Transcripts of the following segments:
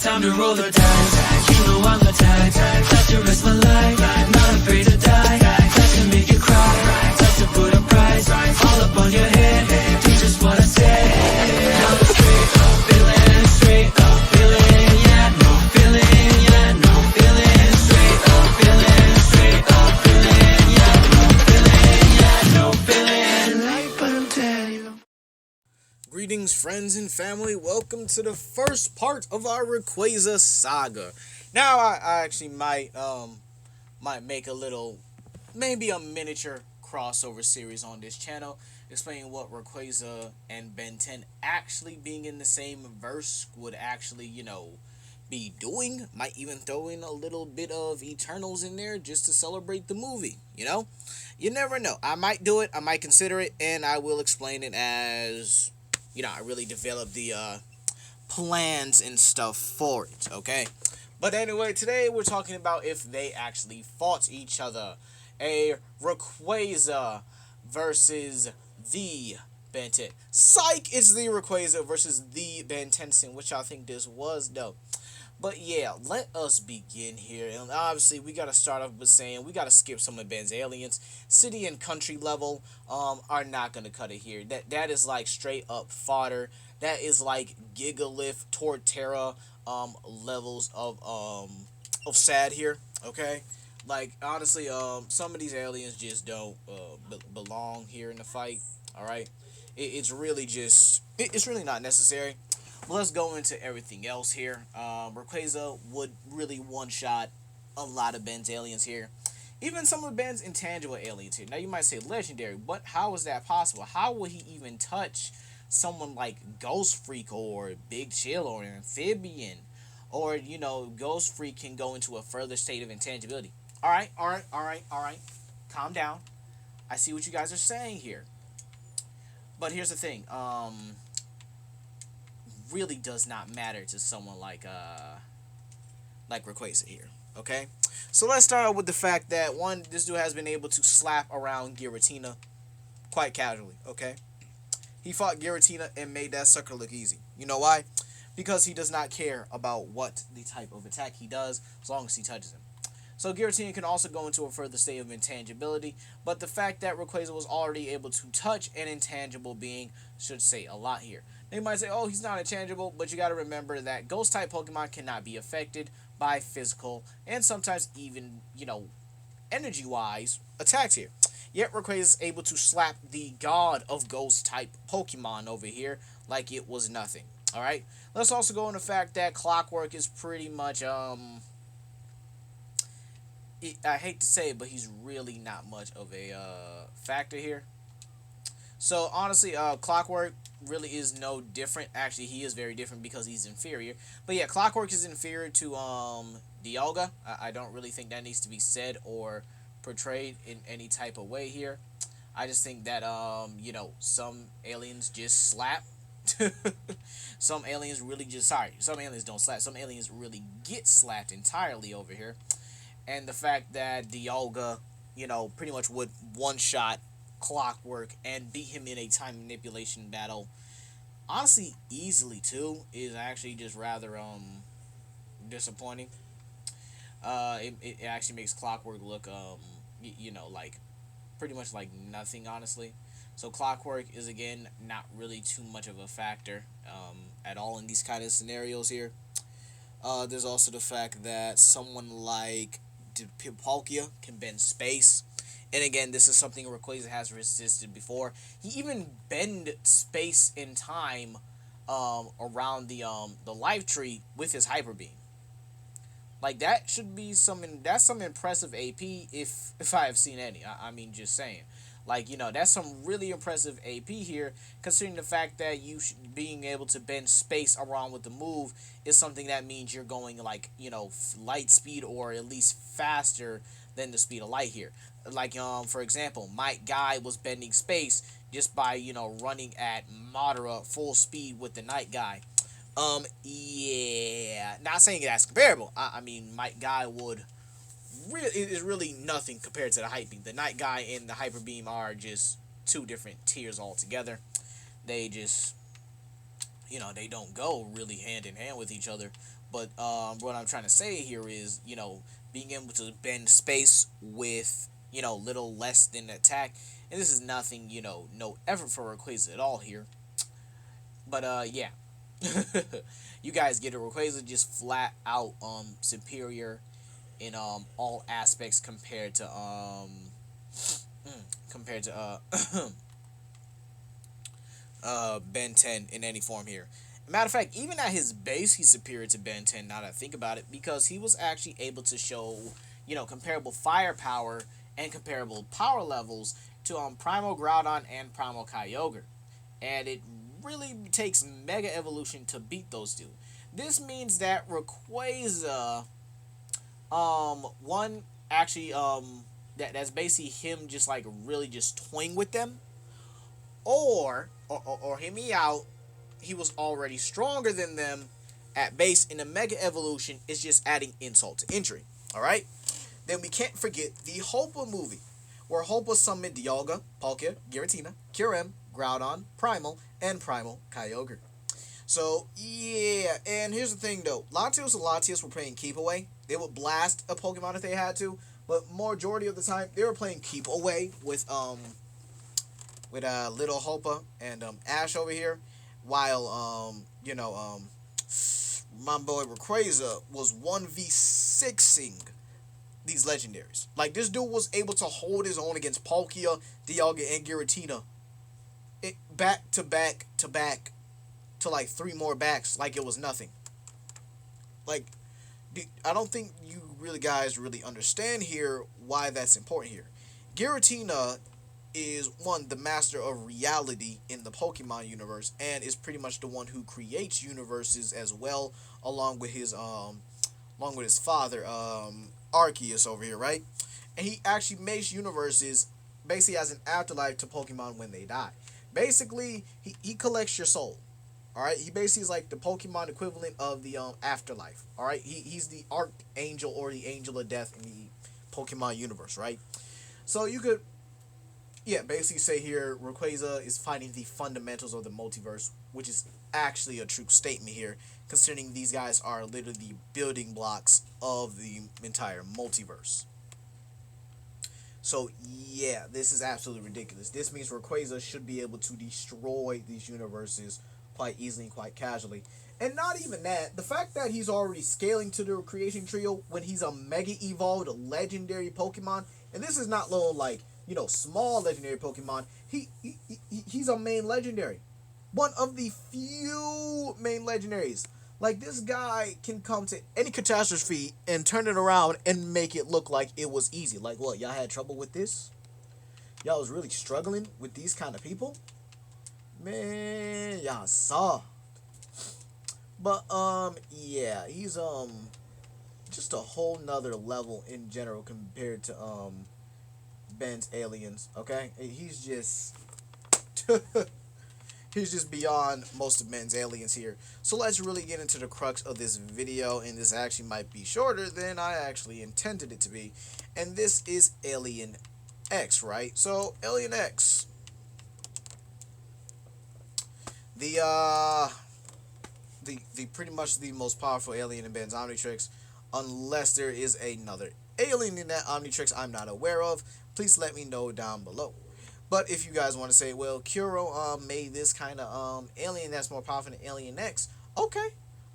Time to roll the dice. You know I'm the type to risk my life. Not afraid to die. Time to make you cry. Time to put a price all up on your head. Do just what I say. Now I'm straight up feeling, straight up feeling. Yeah, no feeling. Yeah, no feeling. Straight up feeling, straight up feeling. Yeah, no feeling. Yeah, no feeling. Like but I'm telling you. Greetings, friends and family. Welcome to the first part of our Rayquaza saga. Now, I actually might make a little, maybe a miniature crossover series on this channel, explaining what Rayquaza and Ben 10 actually being in the same verse would actually, be doing. Might even throw in a little bit of Eternals in there just to celebrate the movie, You never know. I might do it, I might consider it, and I will explain it as... I really developed the plans and stuff for it, okay? But anyway, today we're talking about if they actually fought each other. A Rayquaza versus the Ben 10. Psych! It's the Rayquaza versus the Ben 10, which I think this was dope. But yeah, let us begin here. And obviously, we got to start off with saying we got to skip some of Ben's aliens. City and country level are not going to cut it here. That is like straight up fodder. That is like Gigalith, Torterra levels of sad here, okay? Like, honestly, some of these aliens just don't belong here in the fight, all right? It's really just... It's really not necessary. Let's go into everything else here. Rayquaza would really one-shot a lot of Ben's aliens here. Even some of Ben's intangible aliens here. Now, you might say legendary, but how is that possible? How will he even touch someone like Ghostfreak or Big Chill or AmpFibian? Or, Ghostfreak can go into a further state of intangibility. All right. Calm down. I see what you guys are saying here. But here's the thing. Really does not matter to someone like Rayquaza here, okay? So let's start out with the fact that, one, this dude has been able to slap around Giratina quite casually, okay? He fought Giratina and made that sucker look easy. You know why? Because he does not care about what the type of attack he does, as long as he touches him. So Giratina can also go into a further state of intangibility, but the fact that Rayquaza was already able to touch an intangible being should say a lot here. They might say, oh, he's not intangible, but you got to remember that Ghost-type Pokemon cannot be affected by physical and sometimes even, energy-wise attacks here. Yet Rayquaza is able to slap the god of Ghost-type Pokemon over here like it was nothing. All right? Let's also go on the fact that Clockwork is pretty much, I hate to say it, but he's really not much of a factor here. So, honestly, Clockwork really is no different. Actually, he is very different because he's inferior. But yeah, Clockwork is inferior to Dialga. I don't really think that needs to be said or portrayed in any type of way here. I just think that, some aliens just slap. Some aliens really just... Sorry, some aliens don't slap. Some aliens really get slapped entirely over here. And the fact that Dialga, pretty much would one-shot Clockwork and beat him in a time manipulation battle, honestly, easily too, is actually just rather disappointing. It actually makes Clockwork look like pretty much like nothing, honestly. So Clockwork is again not really too much of a factor at all in these kind of scenarios here. There's also the fact that someone like Palkia can bend space. And again, this is something Rayquaza has resisted before. He even bend space and time around the life tree with his Hyper Beam. Like, that should be some impressive AP if I have seen any. I mean, just saying. Like, that's some really impressive AP here, considering the fact that being able to bend space around with the move is something that means you're going, like, light speed or at least faster than the speed of light here. Like, for example, Might Guy was bending space just by, running at moderate full speed with the Night Guy. Yeah, not saying that's comparable. I mean, Might Guy is really nothing compared to the Hyper Beam. The Night Guy and the Hyper Beam are just two different tiers altogether. They just, they don't go really hand in hand with each other. But what I'm trying to say here is, being able to bend space with, little less than attack. And this is nothing, no effort for Rayquaza at all here. But yeah. You guys get it. Rayquaza just flat out superior in all aspects compared to Ben 10 in any form here. Matter of fact, even at his base, he's superior to Ben 10, now that I think about it, because he was actually able to show, comparable firepower and comparable power levels to Primal Groudon and Primal Kyogre. And it really takes Mega Evolution to beat those two. This means that Rayquaza, that's basically him just like really just toying with them, or hear me out, he was already stronger than them at base, and the Mega Evolution is just adding insult to injury. Alright? Then we can't forget the Hopa movie, where Hopa summoned Dialga, Palkia, Giratina, Kyurem, Groudon, Primal, and Primal Kyogre. So, yeah, and here's the thing though. Latios and Latias were playing Keep Away. They would blast a Pokemon if they had to, but majority of the time, they were playing Keep Away with Little Hopa and Ash over here, while my boy Rayquaza was 1v6ing these legendaries. Like, this dude was able to hold his own against Palkia, Dialga, and Giratina, back to back to back to like 3 more backs, like it was nothing. Like, I don't think you guys really understand here why that's important here. Giratina is the master of reality in the Pokemon universe, and is pretty much the one who creates universes as well, along with his father, Arceus over here, right? And he actually makes universes basically as an afterlife to Pokemon when they die. Basically, he collects your soul. Alright, he basically is like the Pokemon equivalent of the afterlife. Alright, he's the Archangel or the Angel of Death in the Pokemon universe, right? So you could, basically say here, Rayquaza is fighting the fundamentals of the multiverse, which is actually a true statement here, considering these guys are literally the building blocks of the entire multiverse. So, yeah, this is absolutely ridiculous. This means Rayquaza should be able to destroy these universes quite easily and quite casually. And not even that, the fact that he's already scaling to the creation trio when he's a Mega Evolved legendary Pokemon, and this is not little, like, small legendary Pokemon, he's a main legendary. One of the few main legendaries. Like, this guy can come to any catastrophe and turn it around and make it look like it was easy. Like, what, y'all had trouble with this? Y'all was really struggling with these kind of people? Man, y'all saw. But, yeah, he's, just a whole nother level in general compared to, Ben's aliens, okay? He's just... He's just beyond most of Ben's aliens here. So let's really get into the crux of this video, and this actually might be shorter than I actually intended it to be. And this is Alien X, right? So, Alien X. The pretty much the most powerful alien in Ben's Omnitrix, unless there is another alien in that Omnitrix I'm not aware of. Please let me know down below. But if you guys want to say, well, Kuro made this kind of alien that's more powerful than Alien X, okay,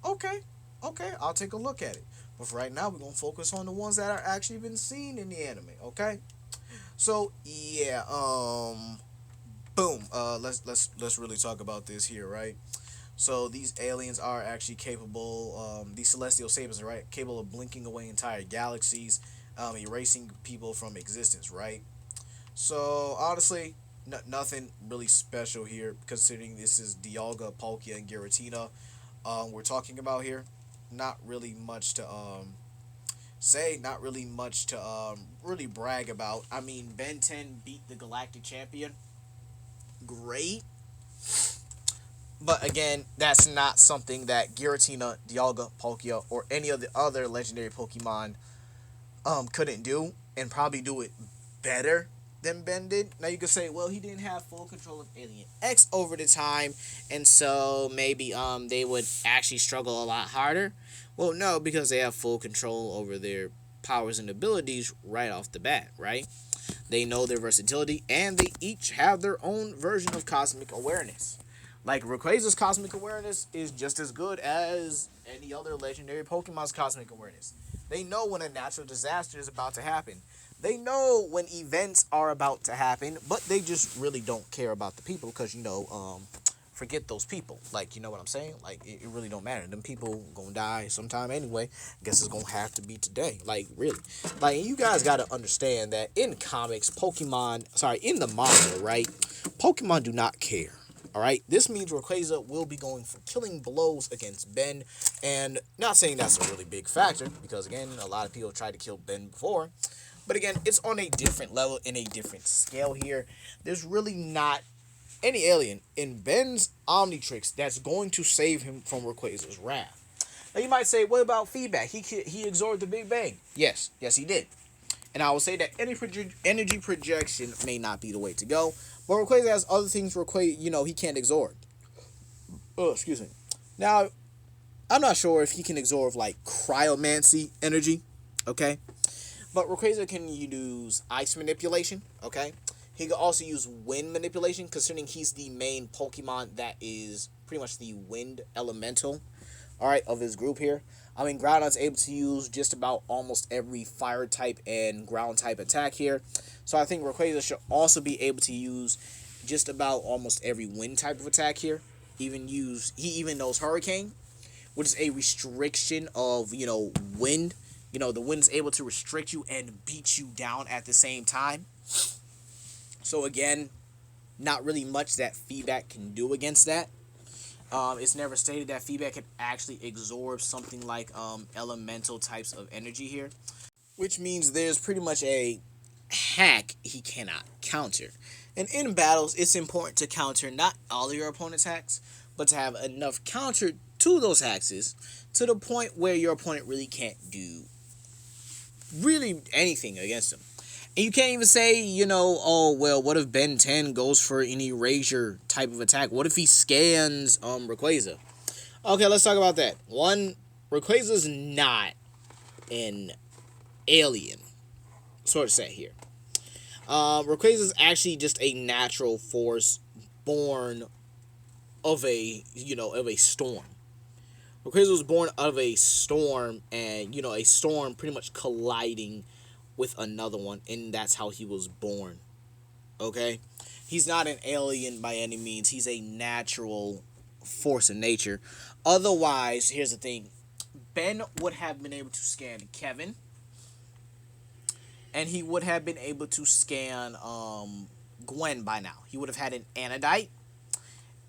I'll take a look at it. But for right now, we're gonna focus on the ones that are actually been seen in the anime, okay? So yeah, boom. Let's really talk about this here, right? So these aliens are actually capable. These celestial sabers are right capable of blinking away entire galaxies, erasing people from existence, right? So, honestly, nothing really special here, considering this is Dialga, Palkia, and Giratina we're talking about here. Not really much to say, not really much to really brag about. I mean, Ben 10 beat the Galactic Champion. Great. But again, that's not something that Giratina, Dialga, Palkia, or any of the other legendary Pokemon couldn't do, and probably do it better than Ben did. Now you could say, well, he didn't have full control of Alien X over the time, and so maybe they would actually struggle a lot harder. Well, no, because they have full control over their powers and abilities right off the bat, right? They know their versatility, and they each have their own version of cosmic awareness. Like, Rayquaza's cosmic awareness is just as good as any other legendary Pokemon's cosmic awareness. They know when a natural disaster is about to happen. They know when events are about to happen, but they just really don't care about the people because, forget those people. Like, you know what I'm saying? Like, it really don't matter. Them people gonna die sometime anyway. Guess it's gonna have to be today. Like, really. Like, you guys gotta understand that in comics, in the manga, right? Pokemon do not care. Alright? This means Rayquaza will be going for killing blows against Ben. And not saying that's a really big factor, because again, a lot of people tried to kill Ben before. But again, it's on a different level, in a different scale here. There's really not any alien in Ben's Omnitrix that's going to save him from Rayquaza's wrath. Now you might say, what about feedback? He absorbed the Big Bang. Yes, he did. And I will say that energy projection may not be the way to go. But Rayquaza has other things he can't absorb. Oh, excuse me. Now, I'm not sure if he can absorb, like, cryomancy energy, okay? But Rayquaza can use ice manipulation, okay? He can also use wind manipulation, considering he's the main Pokemon that is pretty much the wind elemental, alright, of his group here. I mean, Groudon's able to use just about almost every fire type and ground type attack here. So I think Rayquaza should also be able to use just about almost every wind type of attack here. He even knows Hurricane, which is a restriction of, wind. The wind's able to restrict you and beat you down at the same time. So again, not really much that feedback can do against that. It's never stated that feedback can actually absorb something like elemental types of energy here, which means there's pretty much a hack he cannot counter. And in battles, it's important to counter not all of your opponent's hacks, but to have enough counter to those hacks to the point where your opponent really can't do really anything against them. And you can't even say, oh, well, what if Ben 10 goes for an erasure type of attack? What if he scans Rayquaza? Okay, let's talk about that. One, Rayquaza's not an alien sort of set here. Rayquaza's actually just a natural force born of a storm. Rayquaza was born out of a storm, and, a storm pretty much colliding with another one, and that's how he was born. Okay? He's not an alien by any means. He's a natural force of nature. Otherwise, here's the thing. Ben would have been able to scan Kevin, and he would have been able to scan Gwen by now. He would have had an Anodite,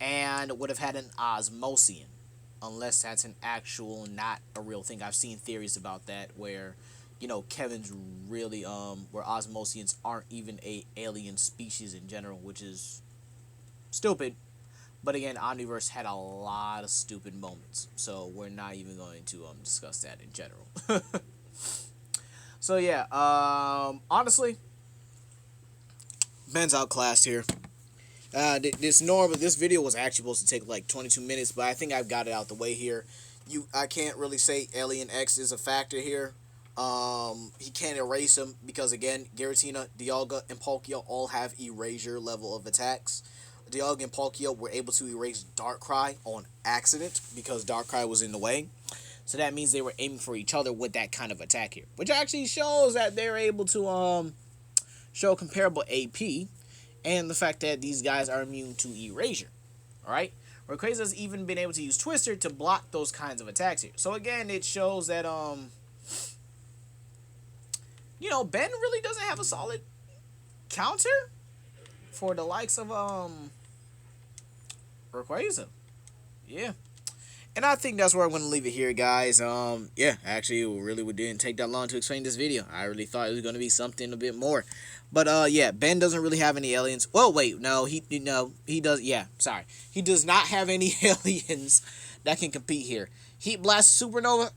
and would have had an Osmosian. Unless that's an actual, not a real thing. I've seen theories about that where, Kevin's really, where Osmosians aren't even a alien species in general, which is stupid. But again, Omniverse had a lot of stupid moments, so we're not even going to discuss that in general. So yeah, honestly, Ben's outclassed here. This video was actually supposed to take like 22 minutes, but I think I've got it out the way here. I can't really say Alien X is a factor here. He can't erase him because, again, Giratina, Dialga, and Palkia all have erasure level of attacks. Dialga and Palkia were able to erase Darkrai on accident because Darkrai was in the way. So that means they were aiming for each other with that kind of attack here, which actually shows that they're able to show comparable AP, and the fact that these guys are immune to erasure. Alright? Rayquaza's even been able to use Twister to block those kinds of attacks here. So again, it shows that Ben really doesn't have a solid counter for the likes of Rayquaza. Yeah. And I think that's where I'm going to leave it here, guys. Yeah, actually, it didn't take that long to explain this video. I really thought it was going to be something a bit more. But, yeah, Ben doesn't really have any aliens. Well, wait, no, he does, yeah, sorry. He does not have any aliens that can compete here. Heatblast Supernova,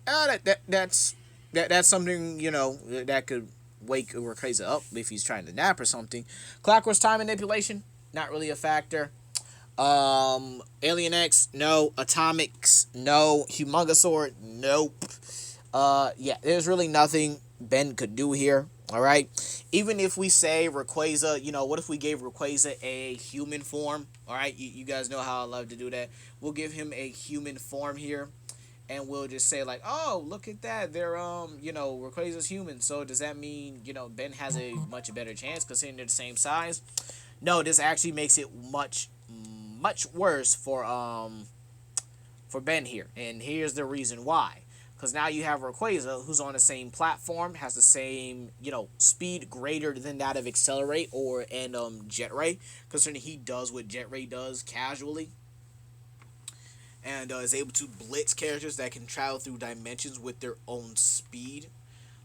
that's something, that could wake Rayquaza up if he's trying to nap or something. Clockwork's time manipulation, not really a factor. Alien X, no. Atomics, no. Humongousaur, nope. Yeah, there's really nothing Ben could do here. Alright? Even if we say Rayquaza, you know, what if we gave Rayquaza a human form? Alright, you guys know how I love to do that. We'll give him a human form here. And we'll just say like, oh, look at that. They're, you know, Rayquaza's human. So does that mean, you know, Ben has a much better chance considering they're the same size? No, this actually makes it much worse for Ben here. And here's the reason why. Because now you have Rayquaza, who's on the same platform, has the same, you know, speed greater than that of Accelerate and Jetray, considering he does what Jetray does casually. And is able to blitz characters that can travel through dimensions with their own speed.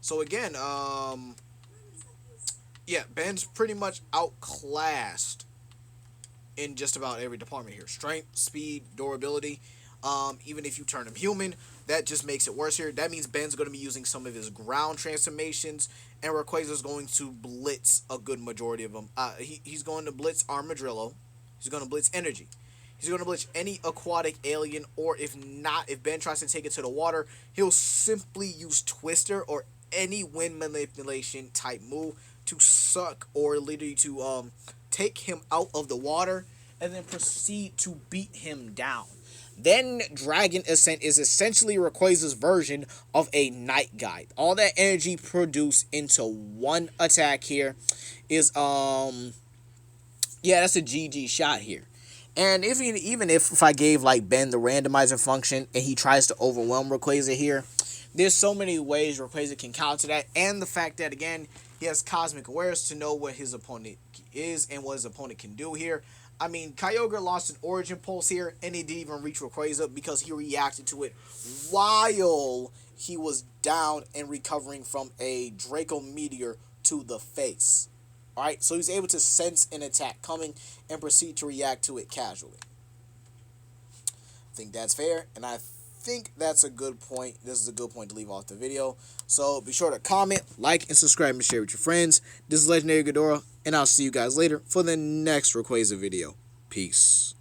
So again, yeah, Ben's pretty much outclassed in just about every department here. Strength, speed, durability. Even if you turn him human, that just makes it worse here. That means Ben's going to be using some of his ground transformations, and Rayquaza's going to blitz a good majority of them. He's going to blitz Armadillo. He's going to blitz Energy. He's going to blitz any aquatic alien, or if not, if Ben tries to take it to the water, he'll simply use Twister or any wind manipulation type move to suck or literally to take him out of the water and then proceed to beat him down. Then Dragon Ascent is essentially Rayquaza's version of a Night Guide. All that energy produced into one attack here is yeah, that's a GG shot here. And even if I gave like Ben the randomizer function and he tries to overwhelm Rayquaza here, there's so many ways Rayquaza can counter that, and the fact that again he has Cosmic Awareness to know what his opponent is and what his opponent can do here. I mean, Kyogre lost an Origin Pulse here, and he didn't even reach Rayquaza because he reacted to it while he was down and recovering from a Draco Meteor to the face. Alright, so he's able to sense an attack coming and proceed to react to it casually. I think that's fair, and I think that's a good point. This is a good point to leave off the video. So be sure to comment, like, and subscribe and share with your friends. This is Legendary Ghidorah, and I'll see you guys later for the next Rayquaza video. Peace.